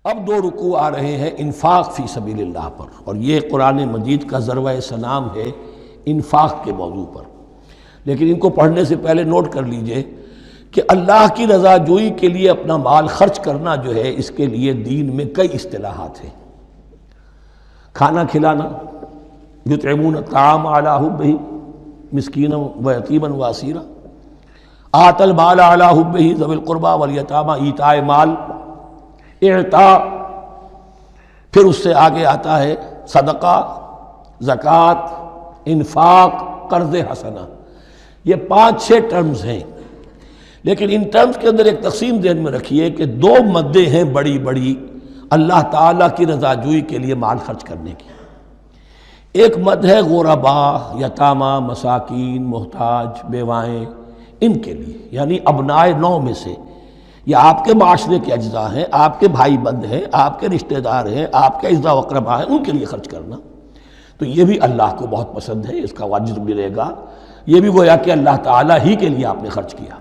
اب دو رکوع آ رہے ہیں انفاق فی سبیل اللہ پر، اور یہ قرآن مجید کا ذروہ سلام ہے انفاق کے موضوع پر۔ لیکن ان کو پڑھنے سے پہلے نوٹ کر لیجئے کہ اللہ کی رضا جوئی کے لیے اپنا مال خرچ کرنا جو ہے، اس کے لیے دین میں کئی اصطلاحات ہیں۔ کھانا کھلانا، یطعمون الطعام علی حبہ مسکینا و یتیما و اسیرا، آت المال علی حبہ ذوی القربى والیتامى، ایتاء مال، اعطاء، پھر اس سے آگے آتا ہے صدقہ، زکوٰۃ، انفاق، قرض حسنہ۔ یہ 5-6 ٹرمز ہیں، لیکن ان ٹرمز کے اندر ایک تقسیم ذہن میں رکھیے کہ 2 مدیں ہیں بڑی بڑی اللہ تعالیٰ کی رضا جوئی کے لیے مال خرچ کرنے کی۔ ایک مد ہے غرباء، یتامى، مساکین، محتاج، بیوائیں، ان کے لیے، یعنی ابنائے نو میں سے، یہ آپ کے معاشرے کے اجزاء ہیں، آپ کے بھائی بند ہیں، آپ کے رشتہ دار ہیں، آپ کے اعزاء و اقرباء ہیں، ان کے لیے خرچ کرنا۔ تو یہ بھی اللہ کو بہت پسند ہے، اس کا اجر ملے گا۔ یہ بھی گویا کہ اللہ تعالیٰ ہی کے لیے آپ نے خرچ کیا۔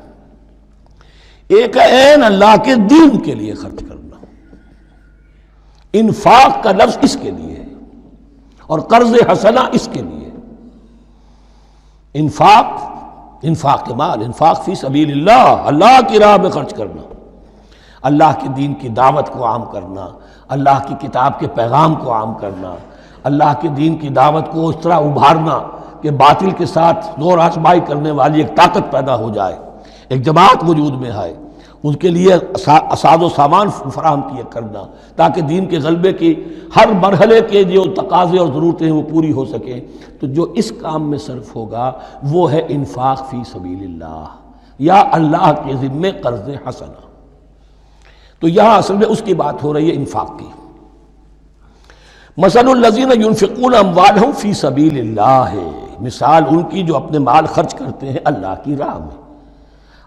ایک عین اللہ کے دین کے لیے خرچ کرنا، انفاق کا لفظ اس کے لیے ہے، اور قرض حسنہ اس کے لیے۔ انفاق کے مال، انفاق فی سبیل اللہ، اللہ کی راہ میں خرچ کرنا، اللہ کے دین کی دعوت کو عام کرنا، اللہ کی کتاب کے پیغام کو عام کرنا، اللہ کے دین کی دعوت کو اس طرح ابھارنا کہ باطل کے ساتھ زور آزمائی کرنے والی ایک طاقت پیدا ہو جائے، ایک جماعت وجود میں آئے، ان کے لیے اساد و سامان فراہم کیا کرنا، تاکہ دین کے غلبے کی ہر مرحلے کے جو تقاضے اور ضرورتیں ہیں وہ پوری ہو سکیں۔ تو جو اس کام میں صرف ہوگا وہ ہے انفاق فی سبیل اللہ، یا اللہ کے ذمے قرض حسنہ۔ تو یہاں اصل میں اس کی بات ہو رہی ہے، انفاق کی۔ مثل الذین ينفقون اموالهم فی سبیل اللہ ہے، مثال ان کی جو اپنے مال خرچ کرتے ہیں اللہ کی راہ میں۔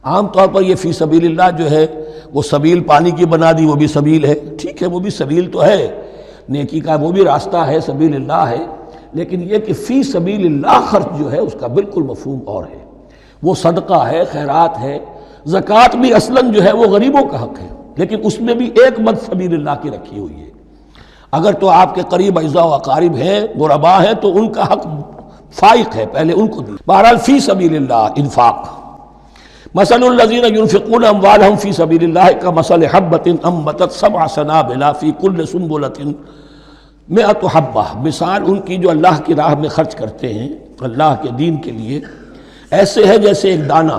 عام طور پر یہ فی سبیل اللہ جو ہے وہ سبیل پانی کی بنا دی، وہ بھی سبیل ہے، ٹھیک ہے، وہ بھی سبیل تو ہے، نیکی کا وہ بھی راستہ ہے، سبیل اللہ ہے، لیکن یہ کہ فی سبیل اللہ خرچ جو ہے اس کا بالکل مفہوم اور ہے۔ وہ صدقہ ہے، خیرات ہے، زکوٰۃ بھی اصلاً جو ہے وہ غریبوں کا حق ہے، لیکن اس میں بھی ایک مد سبیل اللہ کی رکھی ہوئی ہے۔ اگر تو آپ کے قریب اعزاء و اقارب ہیں، غرباء ہیں، تو ان کا حق فائق ہے، پہلے ان کو دی۔ بہرحال فی سبیل اللہ انفاق۔ مثل الذین ينفقون اموالهم فی سبیل اللہ کمثل حبۃ انبتت 7 سنابل فی کل سنبلۃ 100 حبہ، مثال ان کی جو اللہ کی راہ میں خرچ کرتے ہیں اللہ کے دین کے لیے، ایسے ہے جیسے ایک دانہ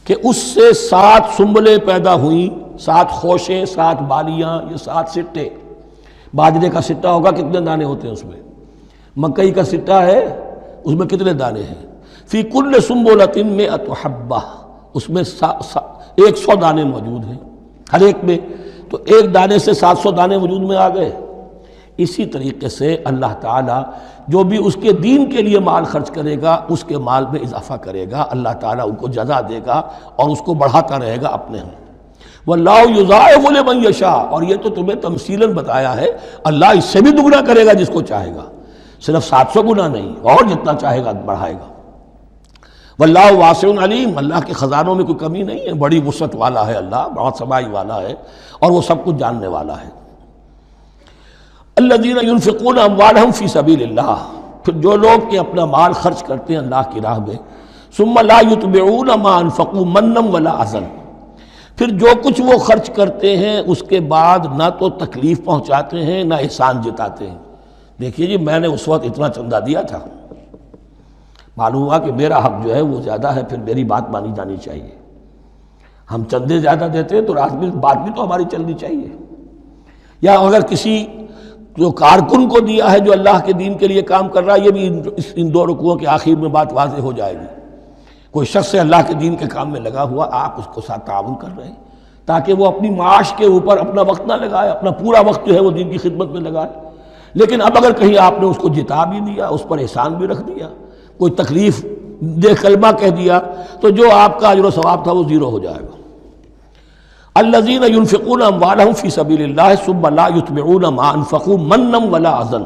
کہ اس سے 7 سنبلیں پیدا ہوئیں، 7 خوشیں، 7 بالیاں، یہ 7 سٹے۔ باجرے کا سٹا ہوگا، کتنے دانے ہوتے ہیں اس میں؟ مکئی کا سٹا ہے، اس میں کتنے دانے ہیں؟ فی کل سنبلۃ 100 حبہ، اس میں 100 دانے موجود ہیں ہر ایک میں، تو ایک دانے سے 700 دانے وجود میں آ گئے۔ اسی طریقے سے اللہ تعالیٰ جو بھی اس کے دین کے لیے مال خرچ کرے گا اس کے مال میں اضافہ کرے گا، اللہ تعالیٰ ان کو جزا دے گا اور اس کو بڑھاتا رہے گا اپنے ہاں۔ وَاللَّهُ يُضَاعِفُ لِمَن يَشَاءُ، اور یہ تو تمہیں تمثیلاً بتایا ہے، اللہ اس سے بھی دگنا کرے گا جس کو چاہے گا، صرف 700 گنا نہیں، اور جتنا چاہے گا بڑھائے گا۔ واللہ واسع علیم، اللہ کے خزانوں میں کوئی کمی نہیں ہے، بڑی وسعت والا ہے اللہ، بہت سمائی والا ہے، اور وہ سب کچھ جاننے والا ہے۔ الذین ينفقون اموالهم فی سبیل اللہ، پھر جو لوگ کہ اپنا مال خرچ کرتے ہیں اللہ کی راہ میں، ثم لا يتبعون ما انفقوا منا ولا اذى، پھر جو کچھ وہ خرچ کرتے ہیں اس کے بعد نہ تو تکلیف پہنچاتے ہیں نہ احسان جتاتے ہیں۔ دیکھیے جی، میں نے اس وقت اتنا چندہ دیا تھا، معلوم ہوا کہ میرا حق جو ہے وہ زیادہ ہے، پھر میری بات مانی جانی چاہیے۔ ہم چندے زیادہ دیتے ہیں تو بات بھی تو ہماری چلنی چاہیے۔ یا اگر کسی جو کارکن کو دیا ہے جو اللہ کے دین کے لیے کام کر رہا ہے، یہ بھی ان 2 رکوعوں کے آخر میں بات واضح ہو جائے گی۔ کوئی شخص اللہ کے دین کے کام میں لگا ہوا، آپ اس کو ساتھ تعاون کر رہے ہیں تاکہ وہ اپنی معاش کے اوپر اپنا وقت نہ لگائے، اپنا پورا وقت جو ہے وہ دین کی خدمت میں لگائے۔ لیکن اب اگر کہیں آپ نے اس کو جتا بھی دیا، اس پر احسان بھی رکھ دیا، کوئی تکلیف دے کلمہ کہہ دیا، تو جو آپ کا اجر و ثواب تھا وہ 0 ہو جائے گا۔ الذین ينفقون اموالهم فی سبیل اللہ ثم لا یتبعون ما انفقوا منا ولا اذى،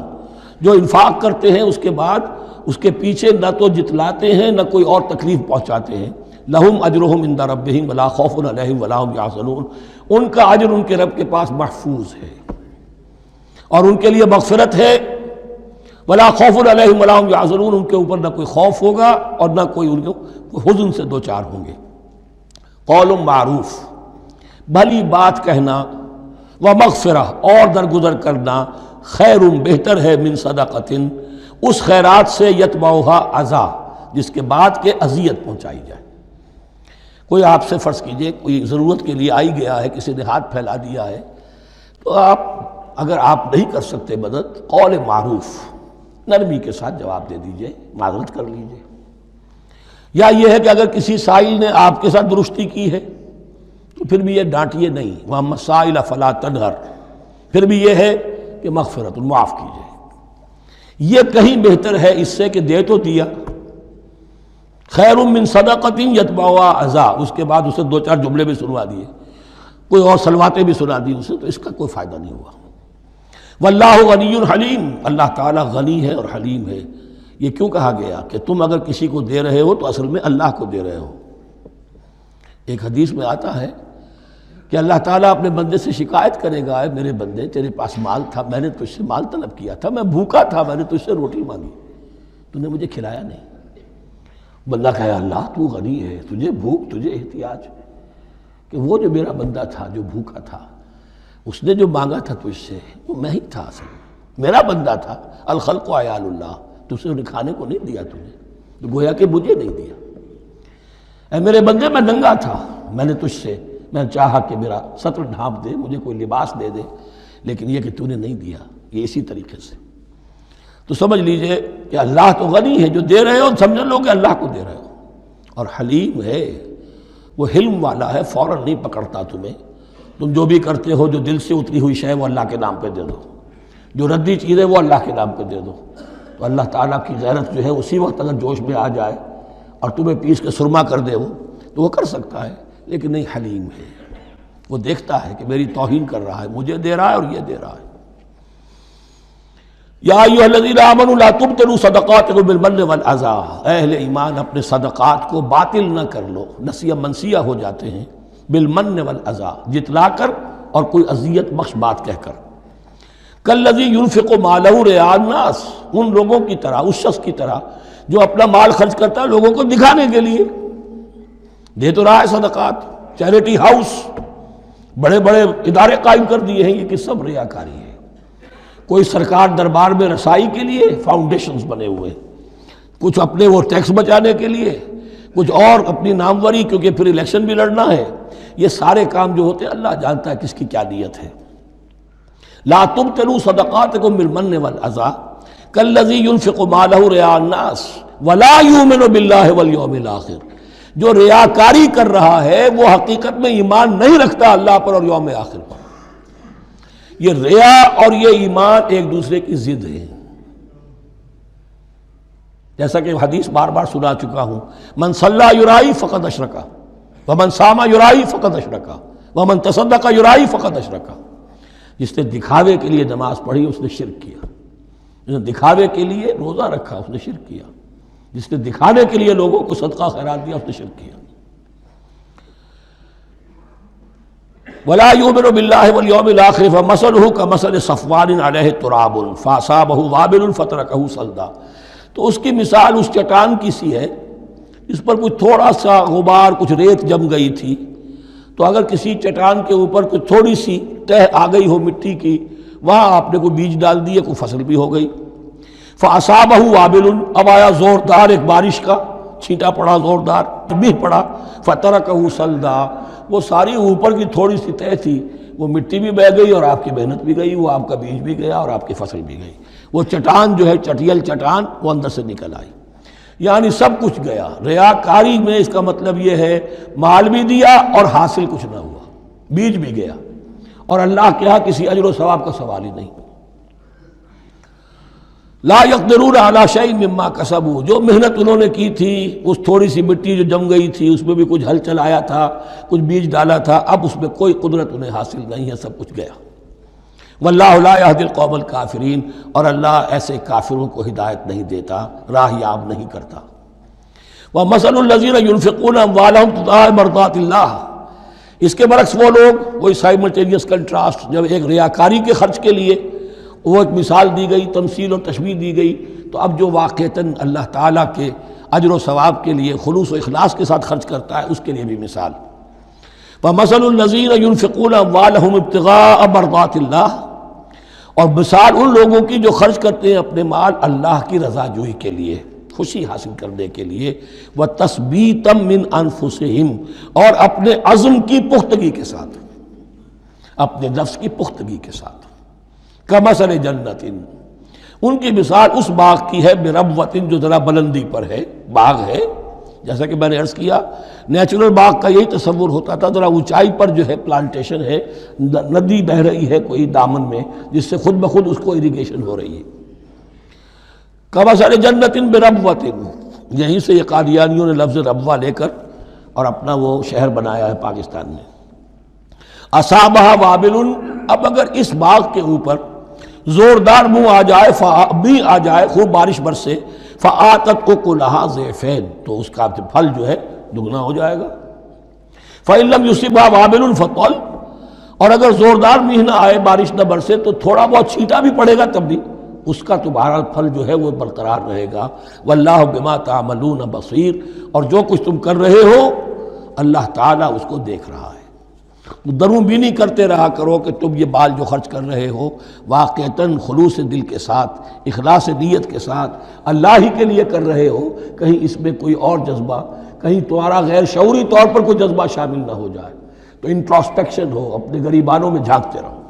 جو انفاق کرتے ہیں اس کے بعد اس کے پیچھے نہ تو جتلاتے ہیں نہ کوئی اور تکلیف پہنچاتے ہیں، لہم اجرہم عند ربہم ولا خوف علیہم ولا ہم یحزنون، ان کا اجر ان کے رب کے پاس محفوظ ہے اور ان کے لیے مغفرت ہے۔ ولا خوف علیہم ولا ہم یحزنون، ان کے اوپر نہ کوئی خوف ہوگا اور نہ کوئی ان کو حزن سے دوچار ہوں گے۔ قول معروف، بھلی بات کہنا، ومغفرہ اور درگزر کرنا، خیر بہتر ہے من صدقۃ اس خیرات سے یتبعھا اذی جس کے بعد کے اذیت پہنچائی جائے۔ کوئی آپ سے فرض کیجئے کوئی ضرورت کے لیے آئی گیا ہے، کسی نے ہاتھ پھیلا دیا ہے، تو آپ اگر آپ نہیں کر سکتے مدد، قول معروف نرمی کے ساتھ جواب دے دیجئے، معذرت کر لیجئے۔ یا یہ ہے کہ اگر کسی سائل نے آپ کے ساتھ درستی کی ہے تو پھر بھی یہ ڈانٹیے نہیں، وَأَمَّا السَّائِلَ فَلَا تَنْهَرْ، پھر بھی یہ ہے کہ مغفرت معاف کیجئے۔ یہ کہیں بہتر ہے اس سے کہ دے تو دیا، خیر من صدقۃ یتبعھا اذی، اس کے بعد اسے دو چار جملے بھی سنوا دیے، کوئی اور سلواتیں بھی سنا دی اسے، تو اس کا کوئی فائدہ نہیں ہوا۔ واللہ غنی حلیم، اللہ تعالیٰ غنی ہے اور حلیم ہے۔ یہ کیوں کہا گیا کہ تم اگر کسی کو دے رہے ہو تو اصل میں اللہ کو دے رہے ہو۔ ایک حدیث میں آتا ہے کہ اللہ تعالیٰ اپنے بندے سے شکایت کرے گا، اے میرے بندے تیرے پاس مال تھا، میں نے تجھ سے مال طلب کیا تھا، میں بھوکا تھا، میں نے تجھ سے روٹی مانگی، تو نے مجھے کھلایا نہیں۔ بندہ کہے اللہ تو غنی ہے، تجھے بھوک، تجھے احتیاج، کہ وہ جو میرا بندہ تھا جو بھوکا تھا، اس نے جو مانگا تھا تجھ سے وہ میں ہی تھا، اصل میرا بندہ تھا۔ الخلق عیال اللہ، تجھ سے انہیں کھانے کو نہیں دیا تجھے، تو گویا کہ مجھے نہیں دیا۔ اے میرے بندے میں ننگا تھا، میں نے تجھ سے میں چاہا کہ میرا سطر ڈھانپ دے، مجھے کوئی لباس دے دے، لیکن یہ کہ تو نے نہیں دیا۔ یہ اسی طریقے سے تو سمجھ لیجئے کہ اللہ تو غنی ہے، جو دے رہے ہو سمجھ لو کہ اللہ کو دے رہے ہو، اور حلیم ہے، وہ حلم والا ہے، فوراً نہیں پکڑتا تمہیں۔ تم جو بھی کرتے ہو، جو دل سے اتری ہوئی شے وہ اللہ کے نام پہ دے دو، جو ردی چیز ہے وہ اللہ کے نام پہ دے دو، تو اللہ تعالیٰ کی غیرت جو ہے اسی وقت اگر جوش میں آ جائے اور تمہیں پیس کے سرما کر دے وہ، تو وہ کر سکتا ہے، لیکن نہیں، حلیم ہے، وہ دیکھتا ہے کہ میری توہین کر رہا ہے، مجھے دے رہا ہے اور یہ دے رہا ہے۔ یا ایھا الذین آمنوا لا تبطلوا صدقاتکم بالمن والاذی، اہل ایمان اپنے صدقات کو باطل نہ کر لو، نسیہ منسیہ ہو جاتے ہیں، بالمن والاذی، جتلا کر اور کوئی اذیت بخش بات کہہ کر۔ کالذی ینفق مالہ رئاء الناس، ان لوگوں کی طرح، اس شخص کی طرح جو اپنا مال خرچ کرتا ہے لوگوں کو دکھانے کے لیے، دے تو رہا ہے صدقات، چیریٹی ہاؤس، بڑے بڑے ادارے قائم کر دیے ہیں، یہ کہ سب ریاکاری ہے۔ کوئی سرکار دربار میں رسائی کے لیے فاؤنڈیشنز بنے ہوئے، کچھ اپنے وہ ٹیکس بچانے کے لیے، کچھ اور اپنی ناموری، کیونکہ پھر الیکشن بھی لڑنا ہے۔ یہ سارے کام جو ہوتے ہیں اللہ جانتا ہے کس کی کیا نیت ہے۔ لا تبطلوا صدقاتکم بالمن والاذی کالذی ینفق مالہ رئاء الناس ولا یؤمن باللہ والیوم الآخر، جو ریاکاری کر رہا ہے وہ حقیقت میں ایمان نہیں رکھتا اللہ پر اور یوم آخر پر۔ یہ ریا اور یہ ایمان ایک دوسرے کی ضد ہے، جیسا کہ حدیث بار بار سنا چکا ہوں، من صلی یرائی فقد اشرک، ومن صام یرائی فقد اشرک، ومن تصدق یرائی فقد اشرک۔ جس نے دکھاوے کے لیے نماز پڑھی اس نے شرک کیا، جس نے دکھاوے کے لیے روزہ رکھا اس نے شرک کیا، جس نے دکھانے کے لیے لوگوں کو صدقہ خیرات دیا اس نے شرک کیا۔ ولا یؤمن باللہ والیوم الآخر فمثلہ کمثل صفوان علیہ تراب فاصابہ وابل فترکہ صلدا، تو اس کی مثال اس چٹان کی سی ہے اس پر کچھ تھوڑا سا غبار، کچھ ریت جم گئی تھی، تو اگر کسی چٹان کے اوپر کچھ تھوڑی سی تہ آ گئی ہو مٹی کی، وہاں آپ نے کوئی بیج ڈال دیے، کوئی فصل بھی ہو گئی۔ فاصابہ وابل، اب آیا زوردار ایک بارش کا چھینٹا پڑا، زوردار بھی پڑا، فترکہ صلدا، وہ ساری اوپر کی تھوڑی سی تہ تھی، وہ مٹی بھی بہہ گئی اور آپ کی محنت بھی گئی، وہ آپ کا بیج بھی گیا اور آپ کی فصل بھی گئی۔ وہ چٹان جو ہے چٹیل چٹان وہ اندر سے نکل آئی، یعنی سب کچھ گیا۔ ریاکاری میں اس کا مطلب یہ ہے مال بھی دیا اور حاصل کچھ نہ ہوا، بیج بھی گیا، اور اللہ کے ہاں کسی اجر و ثواب کا سوال ہی نہیں۔ لا یقدرون علی شیء مما کسبوا، جو محنت انہوں نے کی تھی، اس تھوڑی سی مٹی جو جم گئی تھی اس میں بھی کچھ ہل چلایا تھا، کچھ بیج ڈالا تھا، اب اس میں کوئی قدرت انہیں حاصل نہیں ہے، سب کچھ گیا۔ واللہ لا یہدی القوم الکافرین، اور اللہ ایسے کافروں کو ہدایت نہیں دیتا، راہ یاب نہیں کرتا۔ وَمَثَلُ الَّذِينَ يُنْفِقُونَ أَمْوَالَهُمْ ابْتِغَاءَ مَرْضَاتِ اللَّهِ، اس کے برعکس وہ لوگ، وہی سائملٹینیس کنٹراسٹ، جب ایک ریاکاری کے خرچ کے لیے وہ ایک مثال دی گئی، تمثیل اور تشبیہ دی گئی، تو اب جو واقعتاً اللہ تعالیٰ کے اجر و ثواب کے لیے خلوص و اخلاص کے ساتھ خرچ کرتا ہے، اس کے لیے بھی مثال۔ وَمَثَلُ الَّذِينَ يُنْفِقُونَ أَمْوَالَهُمْ ابْتِغَاءَ مَرْضَاتِ اللَّهِ، اور مثال ان لوگوں کی جو خرچ کرتے ہیں اپنے مال اللہ کی رضا جوئی کے لیے، خوشی حاصل کرنے کے لیے، وَتَثْبِيتًا مِّنْ أَنفُسِهِمْ، اور اپنے عزم کی پختگی کے ساتھ، اپنے نفس کی پختگی کے ساتھ۔ کَمَثَلِ جَنَّةٍ، ان کی مثال اس باغ کی ہے، بِرَبْوَةٍ، جو ذرا بلندی پر ہے، باغ ہے، جیسا کہ میں نے عرض کیا نیچرل باغ کا یہی تصور ہوتا تھا، ذرا اونچائی پر جو ہے پلانٹیشن ہے، ندی بہہ رہی ہے کوئی دامن میں، جس سے خود بخود اس کو اریگیشن ہو رہی ہے۔ کَمَثَلِ جَنَّةٍ بِرَبْوَةٍ، یہیں سے یہ قادیانیوں نے لفظ ربوہ لے کر اور اپنا وہ شہر بنایا ہے پاکستان میں۔ أَصَابَهَا وَابِلٌ، اب اگر اس باغ کے اوپر زوردار منہ آ جائے، بھی آ جائے، خوب بارش برسے، فَآتَتْ أُكُلَهَا ضِعْفَيْنِ، تو اس کا پھل جو ہے دگنا ہو جائے گا۔ فَإِن لَّمْ يُصِبْهَا وَابِلٌ فَطَلٌّ، اور اگر زوردار میہ نہ آئے، بارش نہ برسے، تو تھوڑا بہت چھینٹا بھی پڑے گا تب بھی اس کا تو بہرحال پھل جو ہے وہ برقرار رہے گا۔ وَاللَّهُ بِمَا تَعْمَلُونَ بَصِيرٌ، اور جو کچھ تم کر رہے ہو اللہ تعالیٰ اس کو دیکھ رہا ہے۔ دروں بینی کرتے رہا کرو کہ تم یہ بال جو خرچ کر رہے ہو واقعتاً خلوص دل کے ساتھ، اخلاص نیت کے ساتھ اللہ ہی کے لیے کر رہے ہو، کہیں اس میں کوئی اور جذبہ، کہیں تمہارا غیر شعوری طور پر کوئی جذبہ شامل نہ ہو جائے، تو انٹراسپیکشن ہو، اپنے غریبانوں میں جھانکتے رہو۔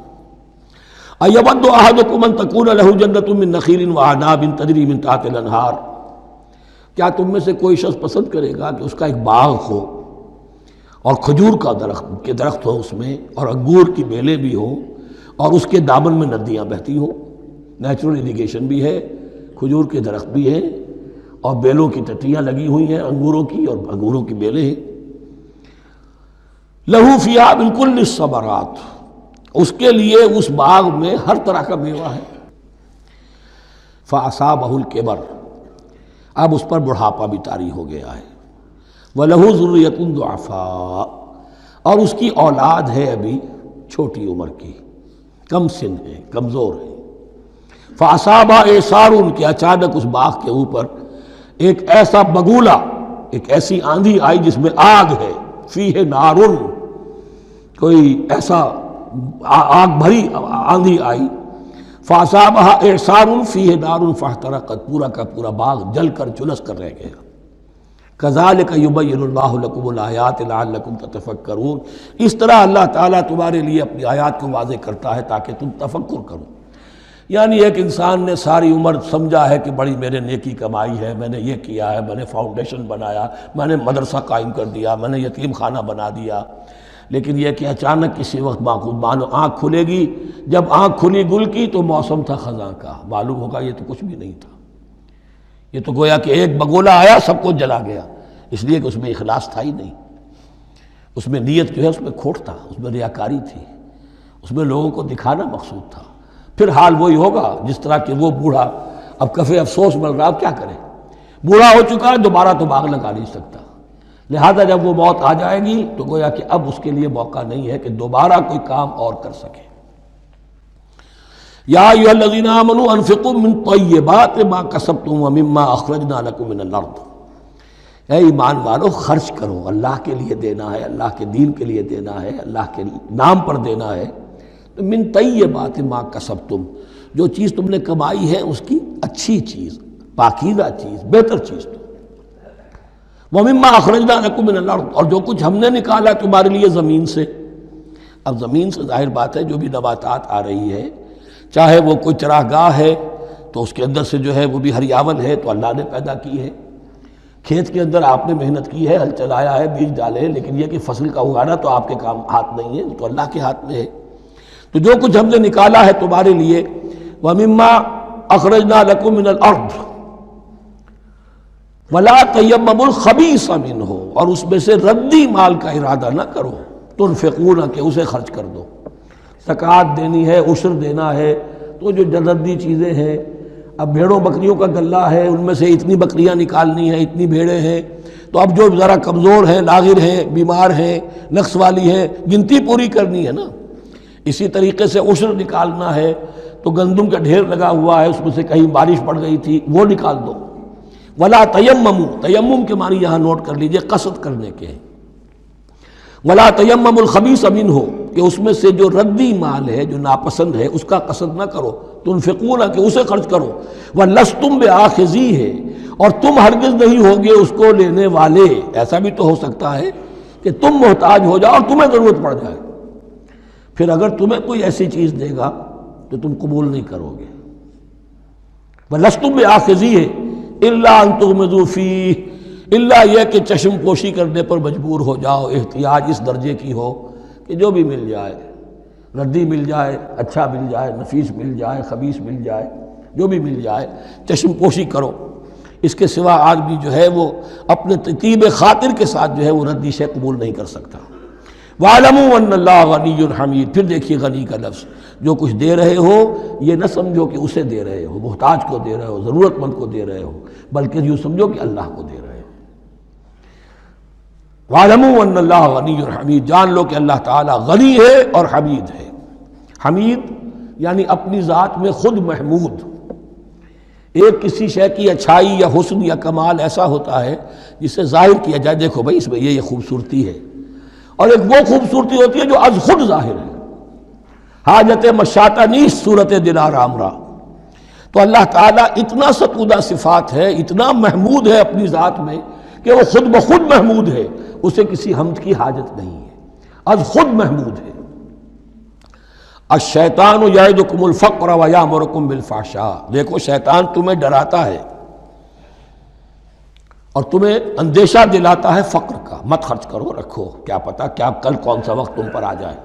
أَيَوَدُّ أَحَدُكُمْ أَن تَكُونَ لَهُ جَنَّةٌ مِّن نَخِيلٍ وَأَعْنَابٍ تَجْرِي مِن تَحْتِهَا الْأَنْهَارُ، کیا تم میں سے کوئی شخص پسند کرے گا کہ اس کا ایک باغ ہو اور کھجور کا درخت ہو اس میں، اور انگور کی بیلیں بھی ہوں، اور اس کے دامن میں ندیاں بہتی ہوں، نیچرل اریگیشن بھی ہے، کھجور کے درخت بھی ہیں، اور بیلوں کی ٹٹیاں لگی ہوئی ہیں انگوروں کی، اور انگوروں کی بیلیں ہیں۔ لَهُ فِيهَا مِن كُلِّ الثَّمَرَاتِ، اس کے لیے اس باغ میں ہر طرح کا میوہ ہے۔ فَأَصَابَهُ الْكِبَرُ، اب اس پر بڑھاپا بھی طاری ہو گیا ہے۔ وَلَهُ ذُرِّيَّةٌ ضُعَفَاءُ، اور اس کی اولاد ہے ابھی چھوٹی عمر کی، کم سن ہے، کمزور ہے۔ فَأَصَابَهَا إِعْصَارٌ، کہ اچانک اس باغ کے اوپر ایک ایسا بگولا، ایک ایسی آندھی آئی جس میں آگ ہے، فِيهِ نَارٌ، کوئی ایسا آگ بھری آندھی آئی۔ فَأَصَابَهَا إِعْصَارٌ فِيهِ نَارٌ فَاحْتَرَقَتْ، پورا کا پورا باغ جل کر جلس کر رہ گیا۔ كَذَلِكَ يُبَيِّنُ اللَّهُ لَكُمُ الْآيَاتِ لَعَلَّكُمْ تَتَفَكَّرُونَ، اس طرح اللہ تعالیٰ تمہارے لیے اپنی آیات کو واضح کرتا ہے تاکہ تم تفکر کرو۔ یعنی ایک انسان نے ساری عمر سمجھا ہے کہ بڑی میرے نیکی کمائی ہے، میں نے یہ کیا ہے، میں نے فاؤنڈیشن بنایا، میں نے مدرسہ قائم کر دیا، میں نے یتیم خانہ بنا دیا، لیکن یہ کہ اچانک کسی وقت مانو آنکھ کھلے گی، جب آنکھ کھلی گل کی تو موسم تھا خزاں کا، معلوم ہوگا یہ تو کچھ بھی نہیں تھا، یہ تو گویا کہ ایک بگولا آیا سب کو جلا گیا، اس لیے کہ اس میں اخلاص تھا ہی نہیں، اس میں نیت جو ہے اس میں کھوٹ تھا، اس میں ریاکاری تھی، اس میں لوگوں کو دکھانا مقصود تھا۔ پھر حال وہی ہوگا جس طرح کہ وہ بوڑھا اب کفِ افسوس مل رہا، اب کیا کرے، بوڑھا ہو چکا ہے، دوبارہ تو باغ لگا نہیں سکتا، لہذا جب وہ موت آ جائے گی تو گویا کہ اب اس کے لیے موقع نہیں ہے کہ دوبارہ کوئی کام اور کر سکے۔ یا ایھا الذین آمنوا انفقوا من طیبات ما کسبتم ومما اخرجنا لکم من الارض، اے ایمان والو خرچ کرو، اللہ کے لیے دینا ہے، اللہ کے دین کے لیے دینا ہے، اللہ کے نام پر دینا ہے۔ من طیبات ما کسبتم، جو چیز تم نے کمائی ہے اس کی اچھی چیز، پاکیزہ چیز، بہتر چیز تو وَمِمَّا أَخْرَجْنَا لَكُم مِّنَ الْأَرْضِ، اور جو کچھ ہم نے نکالا تمہارے لیے زمین سے۔ اب زمین سے ظاہر بات ہے جو بھی نباتات آ رہی ہے، چاہے وہ کوئی چراہ گاہ ہے تو اس کے اندر سے جو ہے وہ بھی ہریاول ہے تو اللہ نے پیدا کی ہے، کھیت کے اندر آپ نے محنت کی ہے، ہل چلایا ہے، بیج ڈالے ہیں، لیکن یہ کہ فصل کا اگانا تو آپ کے کام ہاتھ نہیں ہے، تو اللہ کے ہاتھ میں ہے۔ تو جو کچھ ہم نے نکالا ہے تمہارے لیے، وَمِمَّا أَخْرَجْنَا لَكُم مِّنَ الْأَرْضِ وَلَا تَيَمَّمُوا الْخَبِيثَ مِنْهُ، اور اس میں سے ردی مال کا ارادہ نہ کرو، تنفقون، کہ اسے خرچ کر دو، زکوٰۃ دینی ہے، عشر دینا ہے، تو جو ردی چیزیں ہیں، اب بھیڑوں بکریوں کا غلہ ہے، ان میں سے اتنی بکریاں نکالنی ہیں، اتنی بھیڑیں ہیں، تو اب جو ذرا کمزور ہیں، لاغر ہیں، بیمار ہیں، نقص والی ہیں، گنتی پوری کرنی ہے نا۔ اسی طریقے سے عشر نکالنا ہے تو گندم کا ڈھیر لگا ہوا ہے، اس میں سے کہیں بارش پڑ گئی تھی، وہ نکال دو۔ ولا تیمموا، تیمم کے معنی یہاں نوٹ کر لیجئے قصد کرنے کے ہیں۔ ولا تیمموا الخبیث منہ، کہ اس میں سے جو ردی مال ہے، جو ناپسند ہے، اس کا قصد نہ کرو، تنفقون کہ اسے خرچ کرو، وَلَسْتُمْ بِآخِذِيهِ، اور تم ہرگز نہیں ہوگے اس کو لینے والے۔ ایسا بھی تو ہو سکتا ہے کہ تم محتاج ہو جاؤ اور تمہیں ضرورت پڑ جائے، پھر اگر تمہیں کوئی ایسی چیز دے گا تو تم قبول نہیں کرو گے۔ وَلَسْتُمْ بِآخِذِيهِ إِلَّا أَن تُغْمِضُوا فِيهِ، اللہ یہ کہ چشم پوشی کرنے پر مجبور ہو جاؤ، احتیاج اس درجے کی ہو کہ جو بھی مل جائے، ردی مل جائے، اچھا مل جائے، نفیس مل جائے، خبیث مل جائے، جو بھی مل جائے چشم پوشی کرو۔ اس کے سوا آدمی جو ہے وہ اپنے طیب خاطر کے ساتھ جو ہے وہ ردی شے قبول نہیں کر سکتا۔ وَاعْلَمُوا أَنَّ اللَّهَ غَنِيٌّ حَمِيدٌ، پھر دیکھیے غنی کا لفظ، جو کچھ دے رہے ہو یہ نہ سمجھو کہ اسے دے رہے ہو، محتاج کو دے رہے ہو، ضرورت مند کو دے رہے ہو، بلکہ یوں سمجھو کہ اللہ کو دے رہے ہو۔ وَاعْلَمُوا أَنَّ اللَّهَ غَنِيٌّ حَمِيدٌ، جان لو کہ اللہ تعالیٰ غنی ہے اور حمید ہے۔ حمید یعنی اپنی ذات میں خود محمود۔ ایک کسی شے کی اچھائی یا حسن یا کمال ایسا ہوتا ہے جسے ظاہر کیا جائے، دیکھو بھائی اس میں یہ خوبصورتی ہے، اور ایک وہ خوبصورتی ہوتی ہے جو از خود ظاہر ہے۔ حاجت مشاطہ نیست صورت دلار آمرا، تو اللہ تعالیٰ اتنا ستودہ صفات ہے، اتنا محمود ہے اپنی ذات میں کہ وہ خود بخود محمود ہے، اسے کسی حمد کی حاجت نہیں ہے، از خود محمود ہے۔ الشیطان یعدکم الفقر ویامرکم بالفحشاء، دیکھو شیطان تمہیں ڈراتا ہے اور تمہیں اندیشہ دلاتا ہے فقر کا، مت خرچ کرو، رکھو، کیا پتہ کیا کل کون سا وقت تم پر آ جائے۔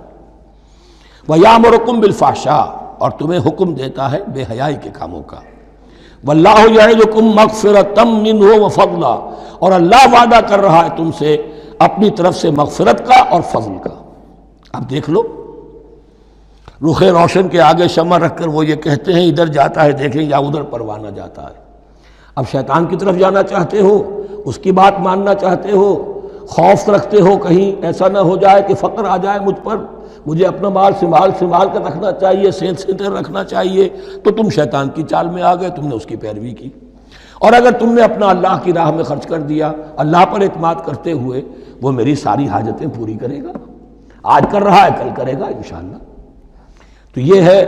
ویامرکم بالفحشاء، اور تمہیں حکم دیتا ہے بے حیائی کے کاموں کا۔ واللہ یعدکم مغفرۃ منہ وفضلا، اور اللہ وعدہ کر رہا ہے تم سے اپنی طرف سے مغفرت کا اور فضل کا۔ اب دیکھ لو، رخ روشن کے آگے شمع رکھ کر وہ یہ کہتے ہیں ادھر جاتا ہے دیکھیں یا ادھر پروانہ جاتا ہے۔ اب شیطان کی طرف جانا چاہتے ہو، اس کی بات ماننا چاہتے ہو، خوف رکھتے ہو کہیں ایسا نہ ہو جائے کہ فقر آ جائے مجھ پر، مجھے اپنا مال سنبھال کر رکھنا چاہیے، صحت سے رکھنا چاہیے، تو تم شیطان کی چال میں آ گئے، تم نے اس کی پیروی کی۔ اور اگر تم نے اپنا اللہ کی راہ میں خرچ کر دیا، اللہ پر اعتماد کرتے ہوئے، وہ میری ساری حاجتیں پوری کرے گا، آج کر رہا ہے کل کرے گا انشاءاللہ۔ تو یہ ہے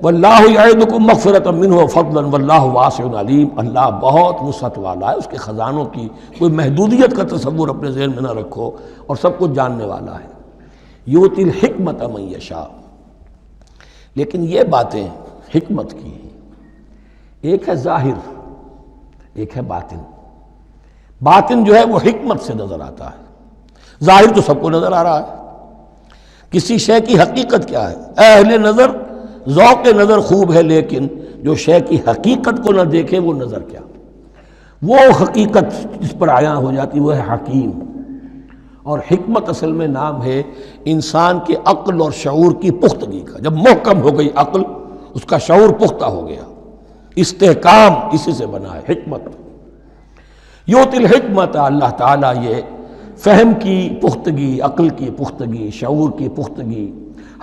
واللہ یعدکم مغفرۃ منہ وفضلا واللہ واسع علیم، اللہ بہت وسعت والا ہے، اس کے خزانوں کی کوئی محدودیت کا تصور اپنے ذہن میں نہ رکھو، اور سب کچھ جاننے والا ہے۔ یؤتی الحکمۃ من یشاء، لیکن یہ باتیں حکمت کی ہیں، ایک ہے ظاہر، ایک ہے باطن۔ باطن جو ہے وہ حکمت سے نظر آتا ہے، ظاہر تو سب کو نظر آ رہا ہے۔ کسی شے کی حقیقت کیا ہے؟ اہل نظر ذوق نظر خوب ہے، لیکن جو شے کی حقیقت کو نہ دیکھے وہ نظر کیا؟ وہ حقیقت جس پر عیاں ہو جاتی وہ ہے حکیم۔ اور حکمت اصل میں نام ہے انسان کے عقل اور شعور کی پختگی کا۔ جب محکم ہو گئی عقل، اس کا شعور پختہ ہو گیا، استحکام اسی سے بنا ہے حکمت۔ یؤتی الحکمت، اللہ تعالیٰ یہ فہم کی پختگی، عقل کی پختگی، شعور کی پختگی،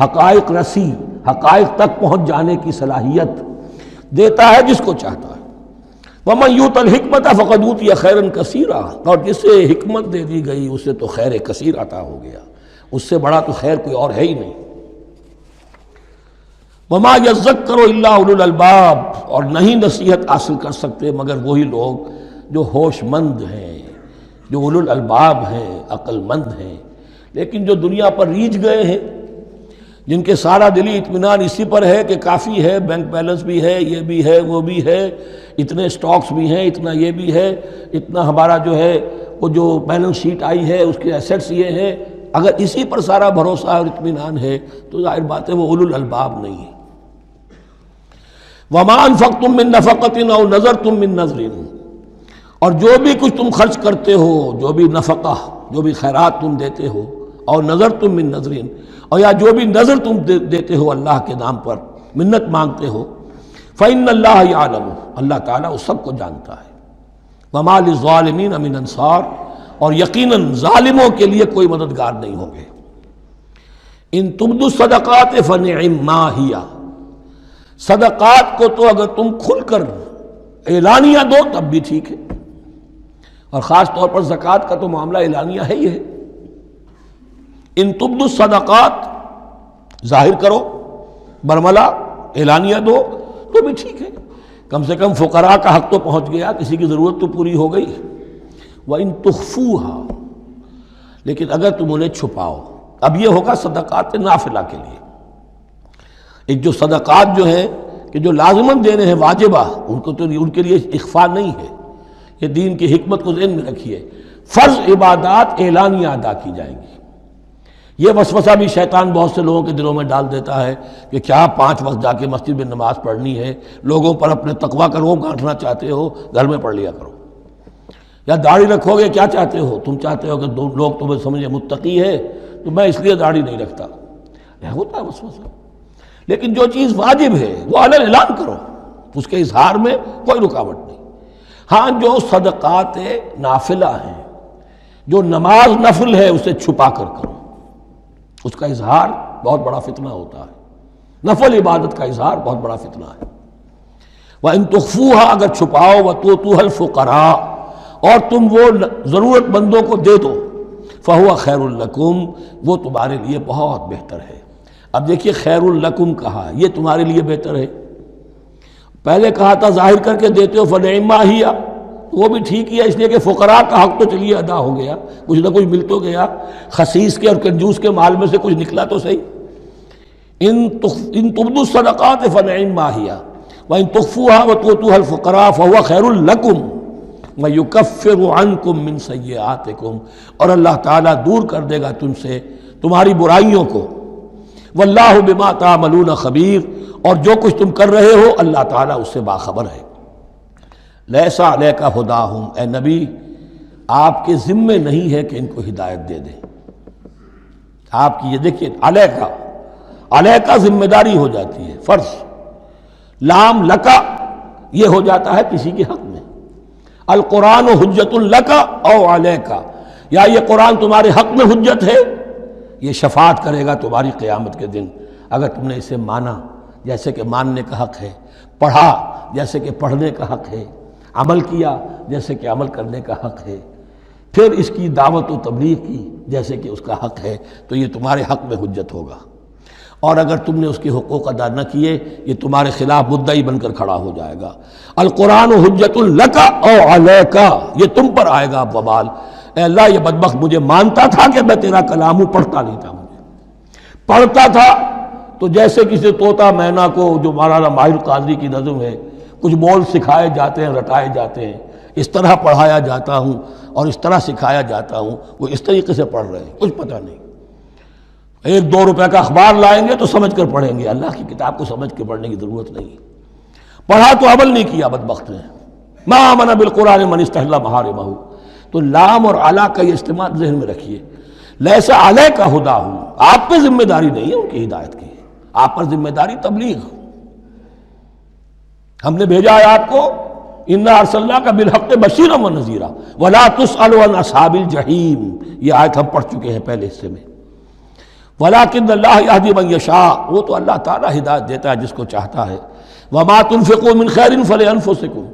حقائق رسی، حقائق تک پہنچ جانے کی صلاحیت دیتا ہے جس کو چاہتا ہے۔ وَمَن یُؤْتَ الْحِکْمَةَ فَقَدْ أُوتِیَ خَیْرًا کَثِیرًا، اور جسے حکمت دے دی گئی اسے تو خیر کثیر عطا ہو گیا، اس سے بڑا تو خیر کوئی اور ہے ہی نہیں۔ وَمَا يَذَّكَّرُ إِلَّا أُولُو الْأَلْبَابِ، اور نہیں نصیحت حاصل کر سکتے مگر وہی لوگ جو ہوش مند ہیں، جو اولو الالباب ہیں، عقل مند ہیں۔ لیکن جو دنیا پر ریجھ گئے ہیں، جن کے سارا دلی اطمینان اسی پر ہے کہ کافی ہے، بینک بیلنس بھی ہے، یہ بھی ہے، وہ بھی ہے، اتنے سٹاکس بھی ہیں، اتنا یہ بھی ہے، اتنا ہمارا جو ہے وہ جو بیلنس شیٹ آئی ہے اس کے ایسیٹس یہ ہیں، اگر اسی پر سارا بھروسہ اور اطمینان ہے تو ظاہر بات ہے وہ اولو الالباب نہیں ہے۔ وَمَا أَنفَقْتُم مِّن نَفَقَةٍ أَوْ نَذَرْتُم مِّن نَذْرٍ، اور جو بھی کچھ تم خرچ کرتے ہو، جو بھی نفقہ، جو بھی خیرات تم دیتے ہو، اور نظر تم من نظرین، اور یا جو بھی نظر تم دیتے ہو اللہ کے نام پر، منت مانگتے ہو، فإن اللہ یعلم، اللہ تعالیٰ اس سب کو جانتا ہے۔ وما للظالمین من انصار، اور یقیناً ظالموں کے لیے کوئی مددگار نہیں ہوں گے۔ ان تبدوا الصدقات فنعم ما ہی، صدقات کو تو اگر تم کھل کر اعلانیہ دو تب بھی ٹھیک ہے، اور خاص طور پر زکوٰۃ کا تو معاملہ اعلانیہ ہے ہی ہے۔ ان تبدوا الصدقات ظاہر کرو، برملا اعلانیہ دو تو بھی ٹھیک ہے، کم سے کم فقراء کا حق تو پہنچ گیا، کسی کی ضرورت تو پوری ہو گئی۔ وَإِن تُخْفُوهَا، لیکن اگر تم انہیں چھپاؤ، اب یہ ہوگا صدقات نافلہ کے لیے۔ ایک جو صدقات جو ہیں کہ جو لازماً دینے ہیں واجبہ، ان کو تو ان کے لیے اخفاء نہیں ہے، یہ دین کی حکمت کو ذہن میں رکھیے۔ فرض عبادات اعلانیہ ادا کی جائیں گی۔ یہ وسوسہ بھی شیطان بہت سے لوگوں کے دلوں میں ڈال دیتا ہے کہ کیا 5 وقت جا کے مسجد میں نماز پڑھنی ہے، لوگوں پر اپنے تقویٰ کا روب گانٹھنا چاہتے ہو، گھر میں پڑھ لیا کرو۔ یا داڑھی رکھو گے، کیا چاہتے ہو؟ تم چاہتے ہو کہ لوگ تمہیں سمجھے متقی ہے تو میں اس لیے داڑھی نہیں رکھتا، یہ ہوتا ہے وسوسہ۔ لیکن جو چیز واجب ہے وہ علی اعلان کرو، اس کے اظہار میں کوئی رکاوٹ نہیں۔ ہاں جو صدقات نافلہ ہیں، جو نماز نفل ہے، اسے چھپا کر کرو، اس کا اظہار بہت بڑا فتنہ ہوتا ہے، نفل عبادت کا اظہار بہت بڑا فتنہ ہے۔ وَإِن تُخْفُوهَا، اگر چھپاؤ، وَتُؤْتُوهَا الْفُقَرَاءَ، اور تم وہ ضرورت مندوں کو دے دو، فَهُوَ خَيْرٌ لَكُمْ، وہ تمہارے لیے بہت بہتر ہے۔ اب دیکھیے خیر لکم کہا، یہ تمہارے لیے بہتر ہے۔ پہلے کہا تھا ظاہر کر کے دیتے ہو فنعم ما ہی، وہ بھی ٹھیک ہی ہے، اس لیے کہ فقراء کا حق تو چلیے ادا ہو گیا، کچھ نہ کچھ مل تو گیا، خسیس کے اور کنجوس کے مال میں سے کچھ نکلا تو صحیح۔ ان تبدوا الصدقات فنعم ما ہی وان تخفوها وتؤتوها الفقراء فهو خیر لکم ویکفر عنکم من سیئاتکم، اور اللہ تعالیٰ دور کر دے گا تم سے تمہاری برائیوں کو۔ واللہ بما تعملون خبیر، اور جو کچھ تم کر رہے ہو اللہ تعالیٰ اس سے باخبر ہے۔ لیس علیک ھداھم، اے نبی آپ کے ذمے نہیں ہے کہ ان کو ہدایت دے دیں۔ آپ کی یہ دیکھیے علیکہ ذمہ داری ہو جاتی ہے، فرض۔ لام لکا یہ ہو جاتا ہے کسی کے حق میں۔ القرآن حجت لکا او علیکہ، یا یہ قرآن تمہارے حق میں حجت ہے، یہ شفاعت کرے گا تمہاری قیامت کے دن اگر تم نے اسے مانا جیسے کہ ماننے کا حق ہے، پڑھا جیسے کہ پڑھنے کا حق ہے، عمل کیا جیسے کہ عمل کرنے کا حق ہے، پھر اس کی دعوت و تبلیغ کی جیسے کہ اس کا حق ہے، تو یہ تمہارے حق میں حجت ہوگا۔ اور اگر تم نے اس کے حقوق ادا نہ کیے، یہ تمہارے خلاف مدعی بن کر کھڑا ہو جائے گا۔ القرآن حجت لک او علیک، یہ تم پر آئے گا وبال۔ اے اللہ یہ بدبخت مجھے مانتا تھا کہ میں تیرا کلام ہوں، پڑھتا نہیں تھا، مجھے پڑھتا تھا تو جیسے کسی طوطا مینا کو، جو مولانا ماہر قاضی کی نظم ہے، کچھ بول سکھائے جاتے ہیں، رٹائے جاتے ہیں، اس طرح پڑھایا جاتا ہوں اور اس طرح سکھایا جاتا ہوں، وہ اس طریقے سے پڑھ رہے ہیں، کچھ پتہ نہیں۔ 1-2 روپے کا اخبار لائیں گے تو سمجھ کر پڑھیں گے، اللہ کی کتاب کو سمجھ کے پڑھنے کی ضرورت نہیں۔ پڑھا تو عمل نہیں کیا بدبخت نے۔ ما آمن بالقرآن من استحل محارمہ، تو لام اور علا کا یہ استعمال ذہن میں رکھیے۔ لیس علیک ھداھم، آپ پہ ذمہ داری نہیں ہے ان کی ہدایت کی، آپ پر ذمہ داری تبلیغ۔ ہم نے بھیجا ہے آپ کو، انا ارسلناک بالحق بشیرا ونذیرا ولا تسأل عن اصحاب الجحیم، یہ آیت ہم پڑھ چکے ہیں پہلے حصے میں۔ ولکن اللہ یہدی من یشاء، وہ تو اللہ تعالیٰ ہدایت دیتا ہے جس کو چاہتا ہے۔ وما تنفقوا من خیر فلانفسکم،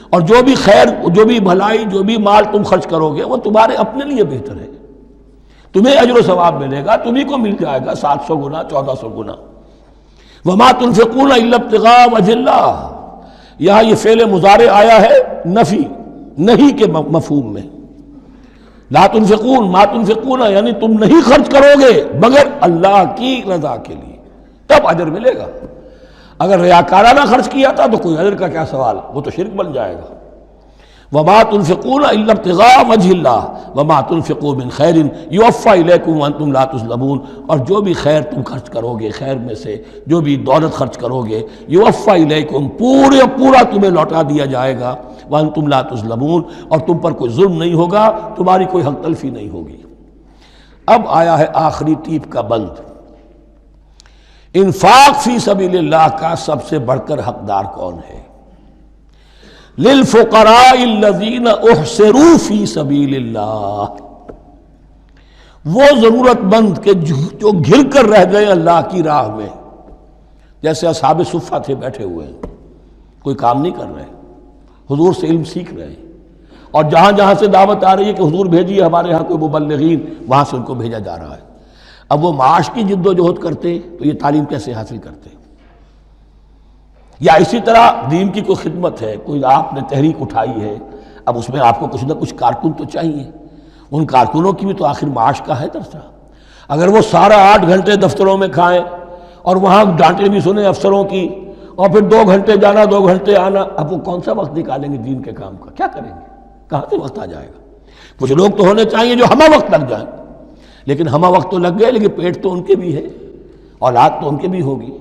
اور جو بھی خیر، جو بھی بھلائی، جو بھی مال تم خرچ کرو گے وہ تمہارے اپنے لیے بہتر ہے، تمہیں اجر و ثواب ملے گا، تمہیں کو مل جائے گا 700 گنا 1400 گنا۔ وما تنفقون الا ابتغاء وجہ اللہ، یہاں یہ فعل مضارع آیا ہے نفی نہیں کے مفہوم میں۔ لا تنفقون، ما تنفقون یعنی تم نہیں خرچ کرو گے مگر اللہ کی رضا کے لیے، تب اجر ملے گا۔ اگر ریاکارانہ خرچ کیا تھا تو کوئی اجر کا کیا سوال، وہ تو شرک بن جائے گا۔ وما تنفقون الا ابتغاء وجہ اللہ وما تنفقوا من خیر یوفی الیکم وانتم لا تظلمون، اور جو بھی خیر تم خرچ کرو گے، خیر میں سے جو بھی دولت خرچ کرو گے، یوفی الیکم پورا تمہیں لوٹا دیا جائے گا، وانتم لا تظلمون، اور تم پر کوئی ظلم نہیں ہوگا، تمہاری کوئی حق تلفی نہیں ہوگی۔ اب آیا ہے آخری ٹیپ کا بند۔ انفاق فی سبیل اللہ کا سب سے بڑھ کر حقدار کون ہے؟ للفقراء الذین احصروا فی سبیل اللہ، وہ ضرورت مند کہ جو گھر کر رہ گئے اللہ کی راہ میں، جیسے اصحاب صفہ تھے بیٹھے ہوئے ہیں، کوئی کام نہیں کر رہے، حضور سے علم سیکھ رہے ہیں، اور جہاں جہاں سے دعوت آ رہی ہے کہ حضور بھیجیے ہمارے ہاں کوئی مبلغین، وہاں سے ان کو بھیجا جا رہا ہے۔ اب وہ معاش کی جد و جہد کرتے تو یہ تعلیم کیسے حاصل کرتے؟ یا اسی طرح دین کی کوئی خدمت ہے، کوئی آپ نے تحریک اٹھائی ہے، اب اس میں آپ کو کچھ نہ کچھ کارکن تو چاہیے، ان کارکنوں کی بھی تو آخر معاش کا ہے درجہ۔ اگر وہ سارا 8 گھنٹے دفتروں میں کھائیں اور وہاں ڈانٹیں بھی سنیں افسروں کی، اور پھر 2 گھنٹے جانا 2 گھنٹے آنا، اب وہ کون سا وقت نکالیں گے دین کے کام کا؟ کیا کریں گے؟ کہاں سے وقت آ جائے گا؟ کچھ لوگ تو ہونے چاہیے جو ہمہ وقت لگ جائیں، لیکن ہمہ وقت تو لگ گئے، لیکن پیٹ تو ان کے بھی ہے، اولاد تو ان کے بھی ہوگی۔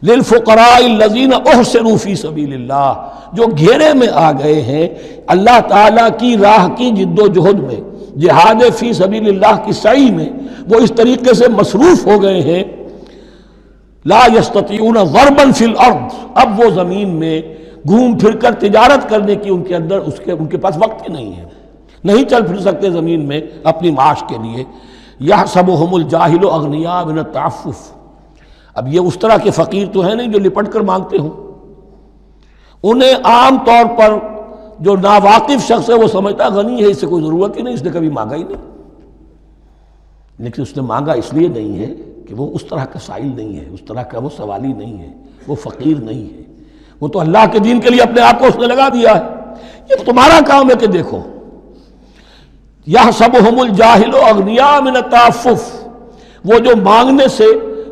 للفقراء الذین احصروا فی سبیل اللہ، جو گھیرے میں آ گئے ہیں اللہ تعالیٰ کی راہ کی جد و جہد میں، جہاد فی سبیل اللہ کی سعی میں، وہ اس طریقے سے مصروف ہو گئے ہیں، لا یستطیعون ضربا فی الارض، اب وہ زمین میں گھوم پھر کر تجارت کرنے کی ان کے اندر ان کے پاس وقت ہی نہیں ہے، نہیں چل پھر سکتے زمین میں اپنی معاش کے لیے۔ یحسبهم الجاہل اغنیاء من التعفف، اب یہ اس طرح کے فقیر تو ہیں نہیں جو لپٹ کر مانگتے ہوں، انہیں عام طور پر جو ناواقف شخص ہے وہ سمجھتا غنی ہے، اس سے کوئی ضرورت ہی نہیں، اس نے کبھی مانگا ہی نہیں، لیکن اس نے مانگا اس لیے نہیں ہے کہ وہ اس طرح کا سائل نہیں ہے، اس طرح کا وہ سوالی نہیں ہے، وہ فقیر نہیں ہے، وہ تو اللہ کے دین کے لیے اپنے آپ کو اس نے لگا دیا ہے۔ یہ تمہارا کام ہے کہ دیکھو، یحسبهم الجاہل اغنیاء من التعفف، وہ جو مانگنے سے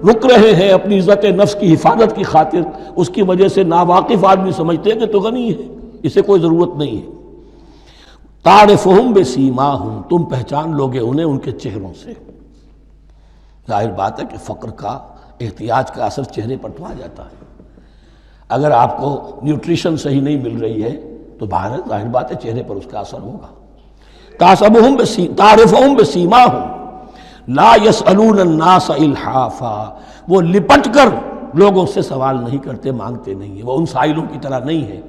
رک رہے ہیں اپنی عزت نفس کی حفاظت کی خاطر، اس کی وجہ سے ناواقف آدمی سمجھتے ہیں کہ تو غنی ہے، اسے کوئی ضرورت نہیں ہے۔ تعرفهم بسیماہم، تم پہچان لوگے انہیں ان کے چہروں سے۔ ظاہر بات ہے کہ فقر کا، احتیاج کا اثر چہرے پر تو آ جاتا ہے۔ اگر آپ کو نیوٹریشن صحیح نہیں مل رہی ہے تو ظاہر بات ہے چہرے پر اس کا اثر ہوگا۔ تعرفهم بسیماہم لا یسألون الناس الحافا، وہ لپٹ کر لوگوں سے سوال نہیں کرتے، مانگتے نہیں ہیں، وہ ان سائلوں کی طرح نہیں ہے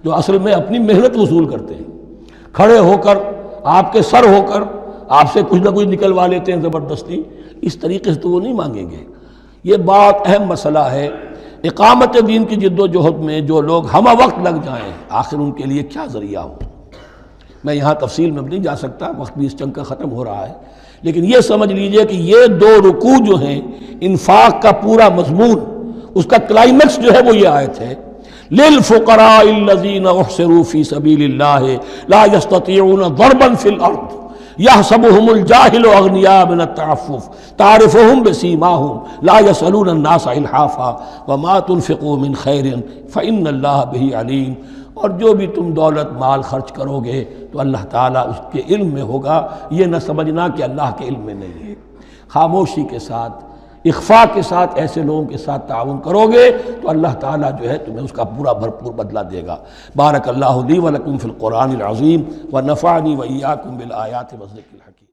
جو اصل میں اپنی محنت وصول کرتے ہیں، کھڑے ہو کر آپ کے سر ہو کر آپ سے کچھ نہ کچھ نکلوا لیتے ہیں زبردستی، اس طریقے سے تو وہ نہیں مانگیں گے۔ یہ بات اہم مسئلہ ہے۔ اقامت دین کی جد و جہد میں جو لوگ ہمہ وقت لگ جائیں، آخر ان کے لیے کیا ذریعہ ہو؟ میں یہاں تفصیل میں نہیں جا سکتا، وقت بھی اس چنگ کا ختم ہو رہا ہے، لیکن یہ سمجھ لیجئے کہ یہ 2 رکوع جو ہیں، انفاق کا پورا مضمون، اس کا کلائمیکس جو ہے وہ یہ آیت ہے، للفقراء الذین احصروا فی سبیل اللہ لا یستطیعون ضربا فی الارض یحسبهم الجاہل اغنیاء من التعفف تعرفهم بسیماہم لا یسألون الناس الحافا وما تنفقوا من خیر فإن اللہ بہ علیم۔ اور جو بھی تم دولت مال خرچ کرو گے تو اللہ تعالیٰ اس کے علم میں ہوگا، یہ نہ سمجھنا کہ اللہ کے علم میں نہیں ہے۔ خاموشی کے ساتھ، اخفاء کے ساتھ ایسے لوگوں کے ساتھ تعاون کرو گے تو اللہ تعالیٰ جو ہے تمہیں اس کا پورا بھرپور بدلہ دے گا۔ بارک اللہ لی ولکم فی القرآن العظیم ونفعنی وإیاکم بالآیات والذکر الحکیم۔